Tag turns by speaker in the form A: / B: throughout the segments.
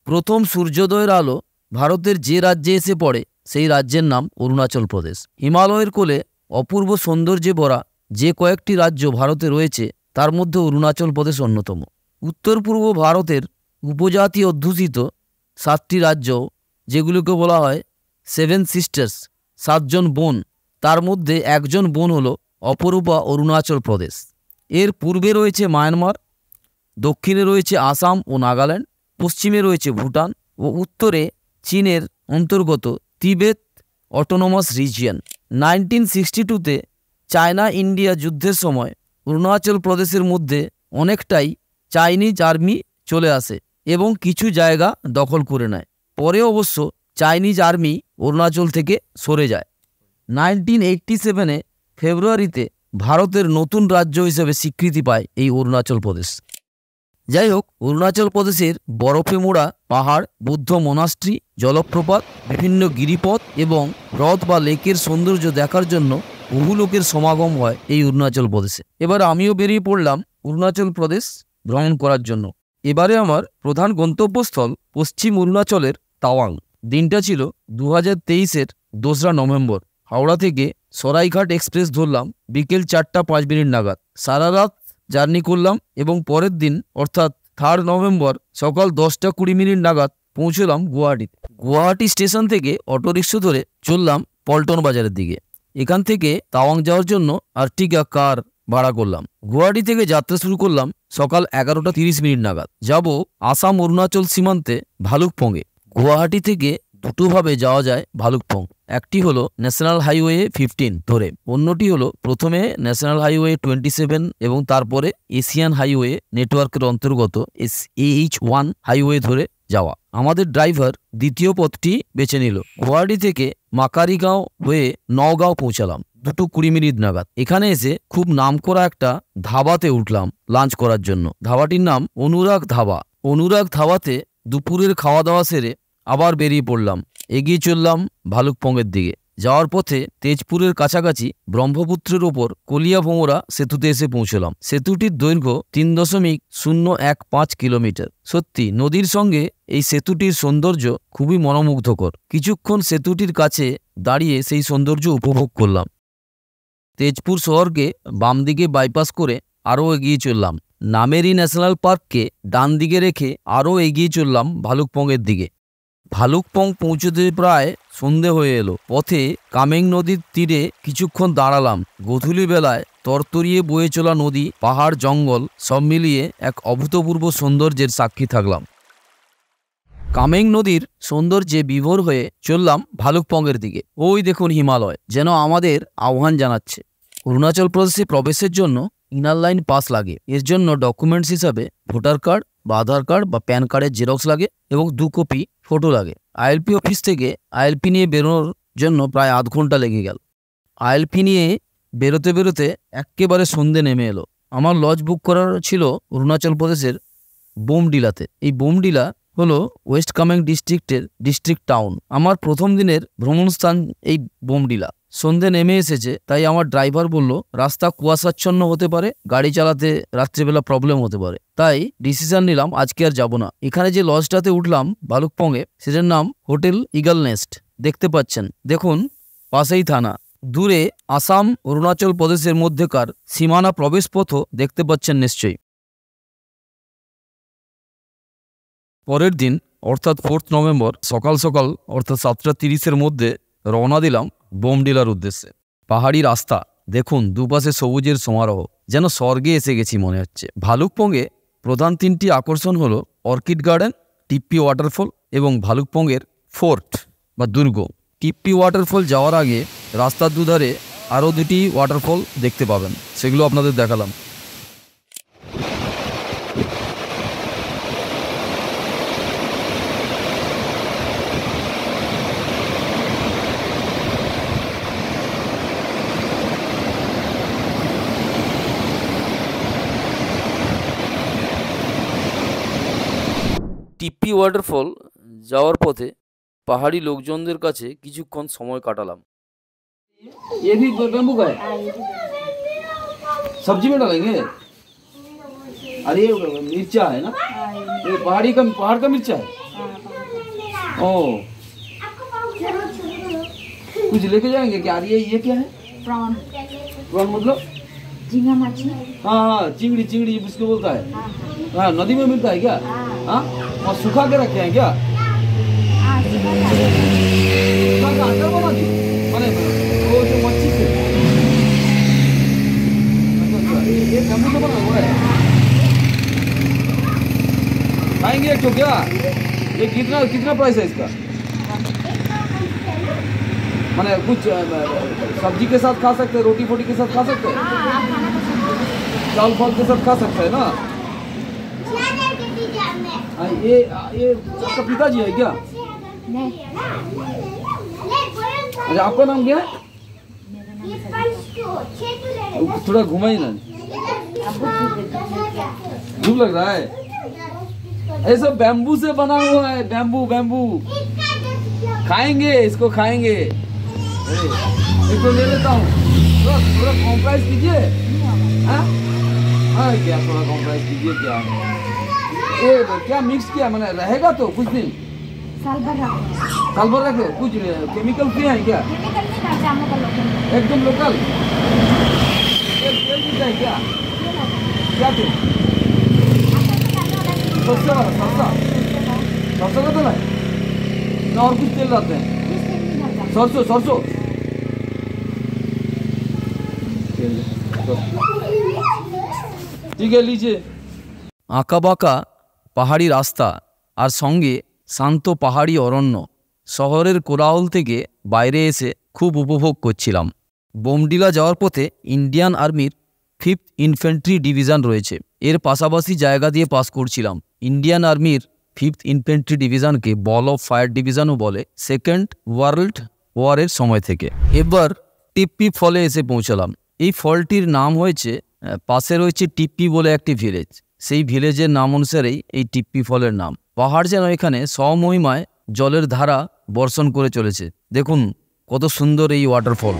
A: প্রথম সূর্যোদয়ের আলো ভারতের যে রাজ্যে এসে পড়ে সেই রাজ্যের নাম অরুণাচল প্রদেশ। হিমালয়ের কোলে অপূর্ব সৌন্দর্যে ভরা যে কয়েকটি রাজ্য ভারতে রয়েছে তার মধ্যে অরুণাচল প্রদেশ অন্যতম। উত্তর পূর্ব ভারতের উপজাতি অধ্যুষিত 7টি রাজ্য, যেগুলোকে বলা হয় 7 সিস্টার্স, 7জন বোন, তার মধ্যে একজন বোন হল অপরূপা অরুণাচল প্রদেশ। এর পূর্বে রয়েছে মায়ানমার, দক্ষিণে রয়েছে আসাম ও নাগাল্যান্ড, পশ্চিমে রয়েছে ভুটান ও উত্তরে চীনের অন্তর্গত তিবেত অটোনমাস রিজিয়ন। 1962-তে চায়না ইন্ডিয়া যুদ্ধের সময় অরুণাচল প্রদেশের মধ্যে অনেকটাই চাইনিজ আর্মি চলে আসে এবং কিছু জায়গা দখল করে নেয়। পরে অবশ্য চাইনিজ আর্মি অরুণাচল থেকে সরে যায়। 1987-এ ফেব্রুয়ারিতে ভারতের নতুন রাজ্য হিসেবে স্বীকৃতি পায় এই অরুণাচল প্রদেশ। যাই হোক, অরুণাচল প্রদেশের বরফে মোড়া পাহাড়, বৌদ্ধ মনাস্ট্রি, জলপ্রপাত, বিভিন্ন গিরিপথ এবং হ্রদ বা লেকের সৌন্দর্য দেখার জন্য বহু লোকের সমাগম হয় এই অরুণাচল প্রদেশে। এবার আমিও বেরিয়ে পড়লাম অরুণাচল প্রদেশ ভ্রমণ করার জন্য। এবারে আমার প্রধান গন্তব্যস্থল পশ্চিম অরুণাচলের তাওয়াং। দিনটা ছিল 2023-এর 2রা নভেম্বর। হাওড়া থেকে সরাইঘাট এক্সপ্রেস ধরলাম বিকেল 4:05 নাগাদ। সারা রাত জার্নি করলাম এবং পরের দিন অর্থাৎ 3 নভেম্বর সকাল 10:20 নাগাদ পৌঁছলাম গুয়াহাটিতে। গুয়াহাটি স্টেশন থেকে অটোরিক্সা ধরে চললাম পল্টন বাজারের দিকে। এখান থেকে তাওয়াং যাওয়ার জন্য আর্টিগা কার ভাড়া করলাম। গুয়াহাটি থেকে যাত্রা শুরু করলাম সকাল 11:30 নাগাদ। যাব আসাম অরুণাচল সীমান্তে ভালুকপংয়ে। গুয়াহাটি থেকে দুটোভাবে যাওয়া যায় ভালুকপং। একটি হলো ন্যাশনাল হাইওয়ে 15 ধরে, অন্যটি হলো প্রথমে ন্যাশনাল হাইওয়ে 27 এবং তারপরে এশিয়ান হাইওয়ে নেটওয়ার্কের অন্তর্গত AH1 হাইওয়ে ধরে যাওয়া। আমাদের ড্রাইভার দ্বিতীয় পথটি বেছে নিল। গুয়াহাটি থেকে মাকারিগাঁও হয়ে নওগাঁও পৌঁছালাম 2:20 নাগাদ। এখানে এসে খুব নামকরা একটা ধাবাতে উঠলাম লাঞ্চ করার জন্য। ধাবাটির নাম অনুরাগ ধাবা। অনুরাগ ধাবাতে দুপুরের খাওয়া দাওয়া সেরে আবার বেরিয়ে পড়লাম। এগিয়ে চললাম ভালুকপংয়ের দিকে। যাওয়ার পথে তেজপুরের কাছাকাছি ব্রহ্মপুত্রের ওপর কলিয়াভোমরা সেতুতে এসে পৌঁছলাম। সেতুটির দৈর্ঘ্য 3.015 কিলোমিটার। সত্যি নদীর সঙ্গে এই সেতুটির সৌন্দর্য খুবই মনোমুগ্ধকর। কিছুক্ষণ সেতুটির কাছে দাঁড়িয়ে সেই সৌন্দর্য উপভোগ করলাম। তেজপুর শহরকে বাম দিকে বাইপাস করে আরও এগিয়ে চললাম। নামেরি ন্যাশনাল পার্ককে ডান দিকে রেখে আরও এগিয়ে চললাম ভালুকপংয়ের দিকে। ভালুকপং পৌঁছতে প্রায় সন্ধে হয়ে এলো। পথে কামেং নদীর তীরে কিছুক্ষণ দাঁড়ালাম। গোধূলি বেলায় তরতরিয়ে বয়ে চলা নদী, পাহাড়, জঙ্গল সব মিলিয়ে এক অভূতপূর্ব সৌন্দর্যের সাক্ষী থাকলাম। কামেং নদীর সৌন্দর্যে বিভোর হয়ে চললাম ভালুকপংয়ের দিকে। ওই দেখুন হিমালয় যেন আমাদের আহ্বান জানাচ্ছে। অরুণাচল প্রদেশে প্রবেশের জন্য ইনার লাইন পাস লাগে। এর জন্য ডকুমেন্টস হিসাবে ভোটার কার্ড বা আধার কার্ড বা প্যান কার্ডের জেরক্স লাগে এবং 2 কপি ফটো লাগে। ILP অফিস থেকে ILP নিয়ে বেরোনোর জন্য প্রায় আধ ঘন্টা লেগে গেল। ILP নিয়ে বেরোতে বেরোতে একেবারে সন্ধে নেমে এলো। আমার লজ বুক করার ছিল অরুণাচল প্রদেশের বোমডিলাতে। এই বোমডিলা হলো ওয়েস্ট কামেং ডিস্ট্রিক্টের ডিস্ট্রিক্ট টাউন। আমার প্রথম দিনের ভ্রমণ স্থান এই বোমডিলা। সন্ধে নেমে এসেছে, তাই আমার ড্রাইভার বলল রাস্তা কুয়াশাচ্ছন্ন হতে পারে, গাড়ি চালাতে রাত্রিবেলা প্রবলেম হতে পারে। তাই ডিসিশন নিলাম আজকে আর যাব না। এখানে যে লজটাতে উঠলাম ভালুকপংয়ে সেটার নাম হোটেল ইগল নেস্ট। দেখতে পাচ্ছেন, দেখুন পাশেই থানা। দূরে আসাম অরুণাচল প্রদেশের মধ্যেকার সীমানা প্রবেশপথও দেখতে পাচ্ছেন নিশ্চয়ই। পরের দিন অর্থাৎ 4 নভেম্বর সকাল সকাল অর্থাৎ 7:30-এর মধ্যে রওনা দিলাম বোমডিলার উদ্দেশ্যে। পাহাড়ি রাস্তা, দেখুন দুপাশে সবুজের সমারোহ, যেন স্বর্গে এসে গেছি মনে হচ্ছে। ভালুকপংয়ে প্রধান 3টি আকর্ষণ হলো অর্কিড গার্ডেন, টিপ্পি ওয়াটারফল এবং ভালুকপংয়ের ফোর্ট বা দুর্গ। টিপ্পি ওয়াটারফল যাওয়ার আগে রাস্তার দুধারে আরও 2টি ওয়াটারফল দেখতে পাবেন, সেগুলো আপনাদের দেখালাম। টিপ্পি ওয়াটারফল যাওয়ার পথে পাহাড়ি লোকজনদের কাছে কিছুক্ষণ সময় কাটালাম। ये भी बेम्बू का है, सब्जी में डालेंगे। अरे ये मिर्चा है ना, ये पहाड़ का मिर्चा है। ओ कुछ लेके जाएंगे क्या? ये क्या है?
B: प्रॉन।
A: प्रॉन मतलब?
B: झींगा मछली।
A: हाँ हाँ, चिंगड़ी चिंगड़ी उसको बोलता है। हाँ, नदी में मिलता है क्या? हाँ, और सुखा के रखे हैं क्या? सुखा के अंडा बना दी मैंने, वो जो मच्छी से। अच्छा, ये बैम्बू से बना हुआ है। खाएंगे एक तो क्या? ये कितना प्राइस है इसका? मैंने कुछ सब्जी के साथ खा सकते हैं, रोटी फोटी के साथ खा सकते हैं, चावल फल के साथ खा सकते हैं ना? ये आपका पिताजी है क्या? अच्छा, आपका नाम क्या है? थोड़ा घुमाइए ना, धूप लग रहा है। ऐसा बैम्बू से बना हुआ है, बैम्बू। खाएंगे इसको, खाएंगे। इसको ले लेता हूँ, थोड़ा कॉम्प्राइज कीजिए। हाँ क्या, थोड़ा कॉम्प्राइज कीजिए। क्या ये क्या मिक्स किया मैंने? रहेगा तो कुछ दिन, साल भर रखो। कुछ केमिकल किया है क्या? एकदम लोकल। तेल मिलता है क्या? क्या तेल? सरसों वाला, सरसों का तेल है ना? और कुछ तेल लाते हैं? सरसों। ठीक है, लीजिए। আঁকা বাঁকা পাহাড়ি রাস্তা আর সঙ্গে শান্ত পাহাড়ি অরণ্য, শহরের কোলাহল থেকে বাইরে এসে খুব উপভোগ করছিলাম। বোমডিলা যাওয়ার পথে ইন্ডিয়ান আর্মির 5th ইনফ্যান্ট্রি ডিভিশন রয়েছে, এর পাশাপাশি জায়গা দিয়ে পাস করছিলাম। ইন্ডিয়ান আর্মির 5th ইনফ্যান্ট্রি ডিভিশনকে বল অফ ফায়ার ডিভিশনও বলে, সেকেন্ড ওয়ার্ল্ড ওয়ারের সময় থেকে। এবার টিপ্পি ফলে এসে পৌঁছলাম। এই ফলটির নাম হয়েছে, পাশে রয়েছে টিপ্পি বলে একটি ভিলেজ, সেই ভিলেজের নাম অনুসারেই এই টিপ্পি ফলের নাম। পাহাড় যেন এখানে স্বমহিমায় জলের ধারা বর্ষণ করে চলেছে। দেখুন কত সুন্দর এই ওয়াটারফল।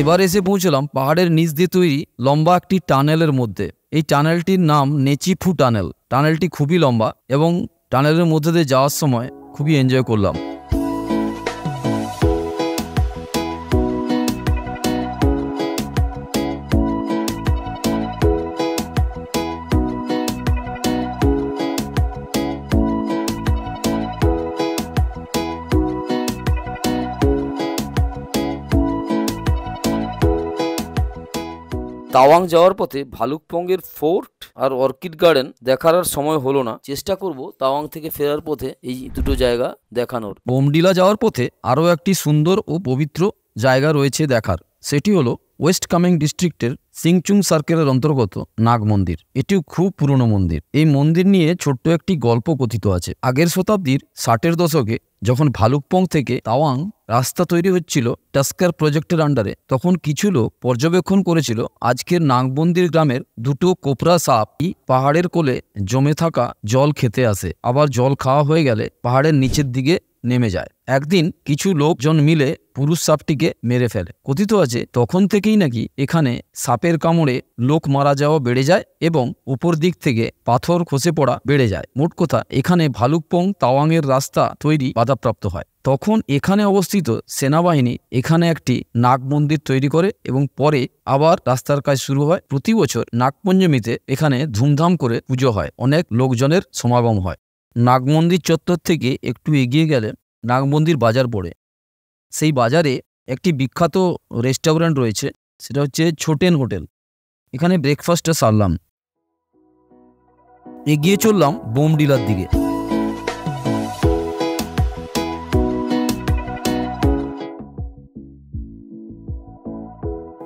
A: এবার এসে পৌঁছলাম পাহাড়ের নিচ দিয়ে তৈরি লম্বা একটি টানেলের মধ্যে। এই টানেলটির নাম নেচিফু টানেল। টানেলটি খুবই লম্বা এবং টানেলের মধ্যে দিয়ে যাওয়ার সময় খুবই এনজয় করলাম। তাওয়াং যাওয়ার পথে ভালুকপংয়ের ফোর্ট আর অর্কিড গার্ডেন দেখার আর সময় হলো না। চেষ্টা করব তাওয়াং থেকে ফেরার পথে এই দুটো জায়গা দেখানোর। বোমডিলা যাওয়ার পথে আরও একটি সুন্দর ও পবিত্র জায়গা রয়েছে দেখার, সেটি হলো ওয়েস্ট কামেং ডিস্ট্রিক্টের সিংচুং সার্কেলের অন্তর্গত নাগ মন্দির। এটিও খুব পুরনো মন্দির। এই মন্দির নিয়ে ছোট্ট একটি গল্প কথিত আছে। আগের শতাব্দীর 60-এর দশকে যখন ভালুকপং থেকে তাওয়াং রাস্তা তৈরি হচ্ছিল টাস্কার প্রজেক্টের আন্ডারে, তখন কিছু লোক পর্যবেক্ষণ করেছিল আজকের নাগমন্দির গ্রামের দুটো কোপরা সাপ পাহাড়ের কোলে জমে থাকা জল খেতে আসে, আবার জল খাওয়া হয়ে গেলে পাহাড়ের নিচের দিকে নেমে যায়। একদিন কিছু লোকজন মিলে পুরুষ সাপটিকে মেরে ফেলে। কথিত আছে তখন থেকেই নাকি এখানে সাপের কামড়ে লোক মারা যাওয়া বেড়ে যায় এবং উপর দিক থেকে পাথর খসে পড়া বেড়ে যায়। মোট কথা এখানে ভালুকপং তাওয়াংয়ের রাস্তা তৈরি বাধাপ্রাপ্ত হয়। তখন এখানে অবস্থিত সেনাবাহিনী এখানে একটি নাগ মন্দির তৈরি করে এবং পরে আবার রাস্তার কাজ শুরু হয়। প্রতি বছর নাগপঞ্চমীতে এখানে ধুমধাম করে পুজো হয়, অনেক লোকজনের সমাগম হয়। নাগমন্দির চত্বর থেকে একটু এগিয়ে গেলে নাগমন্দির বাজার পড়ে। সেই বাজারে একটি বিখ্যাত রেস্টুরেন্ট রয়েছে, সেটা হচ্ছে ছোটেন হোটেল। এখানে ব্রেকফাস্টটা সারলাম, এগিয়ে চললাম বোমডিলার দিকে।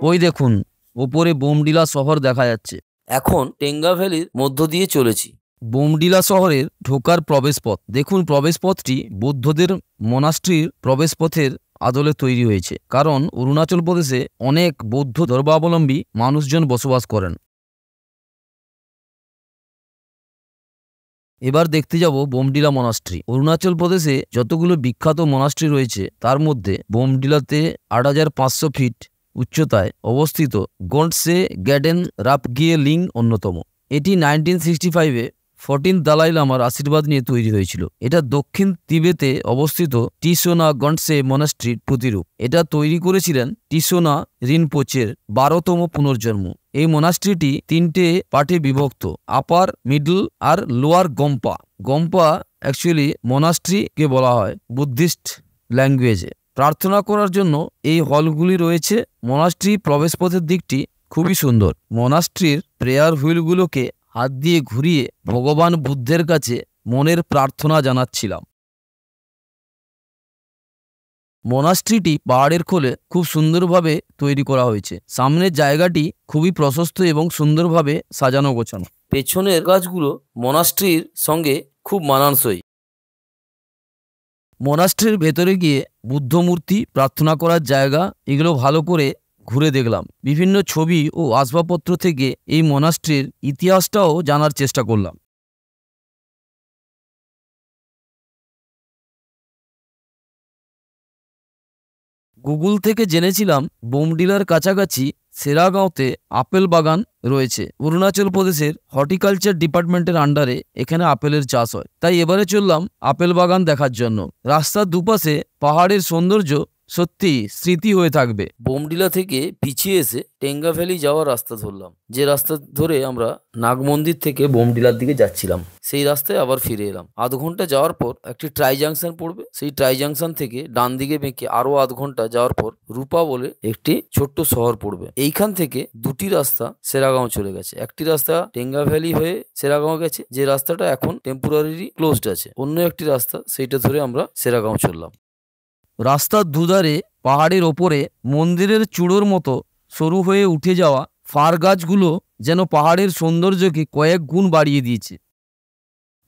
A: ওই দেখুন ওপরে বোমডিলা শহর দেখা যাচ্ছে। এখন টেঙ্গা ভ্যালির মধ্য দিয়ে চলেছি। বোমডিলা শহরের ঢোকার প্রবেশপথ দেখুন। প্রবেশপথটি বৌদ্ধদের মনাস্ট্রির প্রবেশপথের আদলে তৈরি হয়েছে, কারণ অরুণাচল প্রদেশে অনেক বৌদ্ধ ধর্মাবলম্বী মানুষজন বসবাস করেন। এবার দেখতে যাব বোমডিলা মনাস্ট্রি। অরুণাচল প্রদেশে যতগুলো বিখ্যাত মনাস্ট্রি রয়েছে তার মধ্যে বোমডিলাতে ৮৫০০ ফিট উচ্চতায় অবস্থিত গন্ডসে গ্যাডেন রাপগিয়ে লিং অন্যতম। এটি 1965-এ 14 দালাই লামার আশীর্বাদ নিয়ে তৈরি হয়েছিল। এটা দক্ষিণ তিবেতে অবস্থিত টিসোনা গন্ডসে মনাস্ট্রির প্রতিরূপ। এটা তৈরি করেছিলেন টিসোনা রিনপোচের 12তম পুনর্জন্ম। এই মনাস্ট্রিটি 3টে পার্টে বিভক্ত, আপার, মিডল আর লোয়ার গম্পা। গম্পা অ্যাকচুয়ালি মনাস্ট্রিকে বলা হয় বুদ্ধিস্ট ল্যাঙ্গুয়েজে। প্রার্থনা করার জন্য এই হলগুলি রয়েছে। মনাস্ট্রি প্রবেশপথের দিকটি খুবই সুন্দর। মনাস্ট্রির প্রেয়ার হুইলগুলোকে হাত দিয়ে ঘুরিয়ে ভগবান বুদ্ধের কাছে মনের প্রার্থনা জানাচ্ছিলাম। মনাস্ট্রিটি পাহাড়ের কোলে খুব সুন্দরভাবে তৈরি করা হয়েছে। সামনের জায়গাটি খুবই প্রশস্ত এবং সুন্দরভাবে সাজানো গোছানো। পেছনের গাছগুলো মনাস্ট্রির সঙ্গে খুব মানানসই। মনাস্ট্রির ভেতরে গিয়ে বুদ্ধ মূর্তি, প্রার্থনা করার জায়গা এগুলো ভালো করে ঘুরে দেখলাম। বিভিন্ন ছবি ও আসবাবপত্র থেকে এই মনাস্ট্রির ইতিহাসটাও জানার চেষ্টা করলাম। গুগল থেকে জেনেছিলাম বোমডিলার কাছাকাছি সেরাগাঁওতে আপেল বাগান রয়েছে। অরুণাচল প্রদেশের হর্টিকালচার ডিপার্টমেন্টের আন্ডারে এখানে আপেলের চাষ হয়। তাই এবারে চললাম আপেল বাগান দেখার জন্য। রাস্তার দুপাশে পাহাড়ের সৌন্দর্য সত্যি স্মৃতি হয়ে থাকবে। বোমডিলা থেকে পিছিয়ে এসে টেঙ্গা ভ্যালি যাওয়ার রাস্তা ধরলাম। যে রাস্তা ধরে আমরা নাগমন্দির থেকে বোমডিলার দিকে যাচ্ছিলাম, সেই রাস্তায় আবার ফিরে এলাম। আধ ঘন্টা যাওয়ার পর একটি ট্রাই জাংশন পড়বে। সেই ট্রাই জাংশন থেকে ডান দিকে বেঁকে আরো আধ ঘন্টা যাওয়ার পর রূপা বলে একটি ছোট্ট শহর পড়বে। এইখান থেকে দুটি রাস্তা সেরাগাঁও চলে গেছে। একটি রাস্তা টেঙ্গা ভ্যালি হয়ে সেরাগাঁও গেছে, যে রাস্তাটা এখন টেম্পোরারি ক্লোজড আছে। অন্য একটি রাস্তা, সেইটা ধরে আমরা সেরাগাঁও চললাম। রাস্তার দুধারে পাহাড়ের ওপরে মন্দিরের চূড়োর মতো সরু হয়ে উঠে যাওয়া ফার গাছগুলো যেন পাহাড়ের সৌন্দর্যকে কয়েক গুণ বাড়িয়ে দিয়েছে।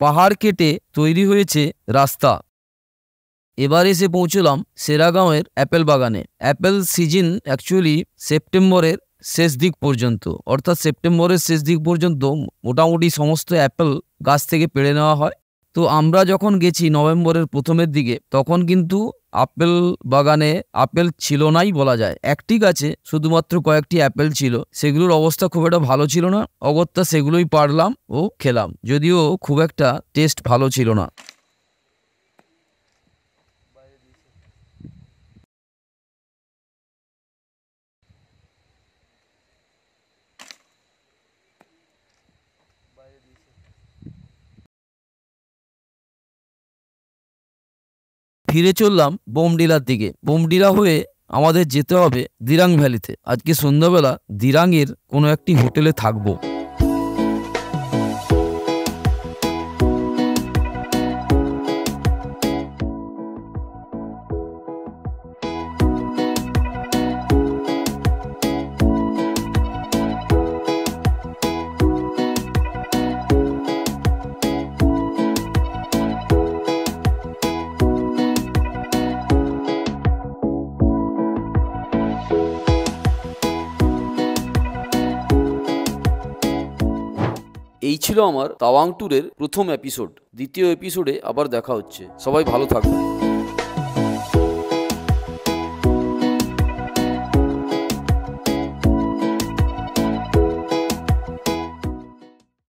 A: পাহাড় কেটে তৈরি হয়েছে রাস্তা। এবার এসে পৌঁছলাম সেরাগাঁওয়ের অ্যাপেল বাগানে। অ্যাপেল সিজন অ্যাকচুয়ালি সেপ্টেম্বরের শেষ দিক পর্যন্ত, অর্থাৎ সেপ্টেম্বরের শেষ দিক পর্যন্ত মোটামুটি সমস্ত অ্যাপেল গাছ থেকে পেড়ে নেওয়া হয়। তো আমরা যখন গেছি নভেম্বরের প্রথমের দিকে, তখন কিন্তু আপেল বাগানে আপেল ছিল নাই বলা যায়। একটি গাছে শুধুমাত্র কয়েকটি অ্যাপেল ছিল, সেগুলোর অবস্থা খুব একটা ভালো ছিল না। অগত্যা সেগুলোই পারলাম ও খেলাম, যদিও খুব একটা টেস্ট ভালো ছিল না। ফিরে চললাম বোমডিলার দিকে। বোমডিলা হয়ে আমাদের যেতে হবে দিরাং ভ্যালিতে। আজকে সন্ধ্যাবেলা দিরাংয়ের কোনো একটি হোটেলে থাকবো। এই ছিল আমার তাওয়াং ট্যুরের প্রথম এপিসোড। দ্বিতীয় এপিসোডে আবার দেখা হচ্ছে। সবাই ভালো থাকবেন।